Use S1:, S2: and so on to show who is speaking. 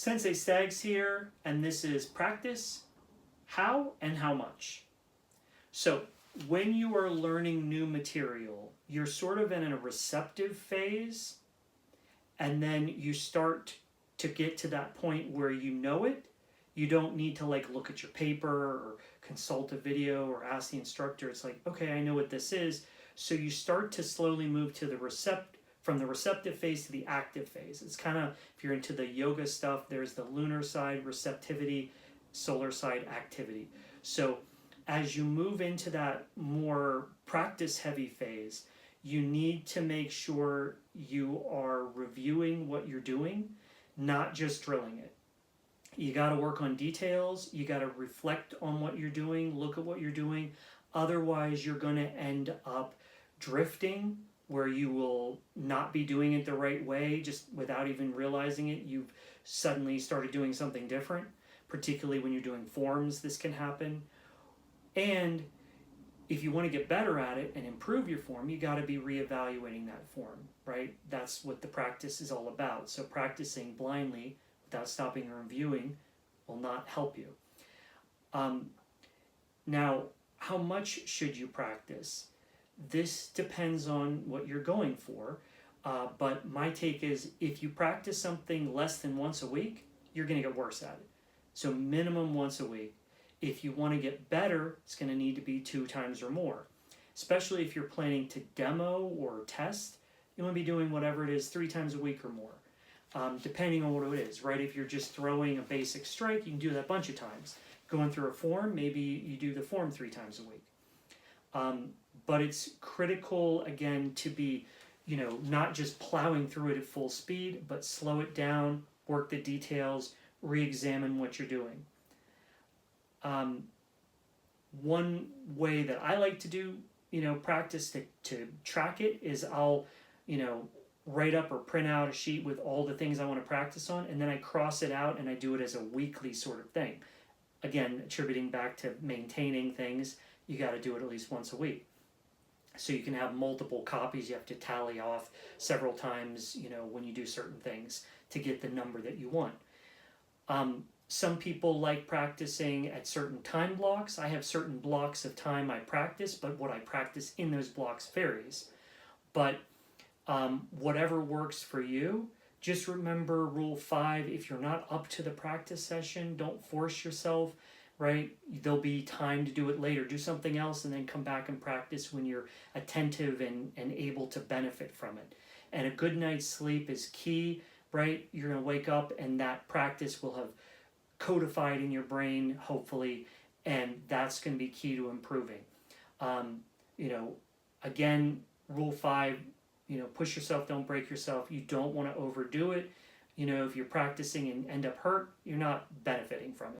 S1: Sensei Stags here, and this is practice, how and how much. So when you are learning new material, you're sort of in a receptive phase, and then you start to get to that point where you know it. You don't need to look at your paper or consult a video or ask the instructor. It's like, okay, I know what this is. So you start to slowly move to from the receptive phase to the active phase. It's kind of, if you're into the yoga stuff, there's the lunar side, receptivity, solar side, activity. So as you move into that more practice heavy phase, you need to make sure you are reviewing what you're doing, not just drilling it. You got to work on details. You got to reflect on what you're doing, look at what you're doing. Otherwise, you're going to end up drifting, where you will not be doing it the right way just without even realizing it. You've suddenly started doing something different, particularly when you're doing forms. This can happen. And if you want to get better at it and improve your form, you got to be reevaluating that form, right? That's what the practice is all about. So practicing blindly without stopping or reviewing will not help you. Now, how much should you practice? This depends on what you're going for, but my take is if you practice something less than once a week, you're going to get worse at it. So minimum once a week. If you want to get better, it's going to need to be 2 times or more. Especially if you're planning to demo or test, you want to be doing whatever it is 3 times a week or more, depending on what it is, right? If you're just throwing a basic strike, you can do that a bunch of times. Going through a form, maybe you do the form 3 times a week. But it's critical, again, to be, not just plowing through it at full speed, but slow it down, work the details, re-examine what you're doing. One way that I like to do, practice to track it is I'll, write up or print out a sheet with all the things I want to practice on, and then I cross it out and I do it as a weekly sort of thing. Again, attributing back to maintaining things, you got to do it at least once a week. So you can have multiple copies. You have to tally off several times, when you do certain things to get the number that you want. Some people like practicing at certain time blocks. I have certain blocks of time I practice, but what I practice in those blocks varies. But whatever works for you, just remember rule 5, if you're not up to the practice session, don't force yourself, right? There'll be time to do it later. Do something else and then come back and practice when you're attentive and able to benefit from it. And a good night's sleep is key, right? You're going to wake up and that practice will have codified in your brain, hopefully, and that's going to be key to improving. Again, rule 5, push yourself, don't break yourself. You don't want to overdo it. If you're practicing and end up hurt, you're not benefiting from it.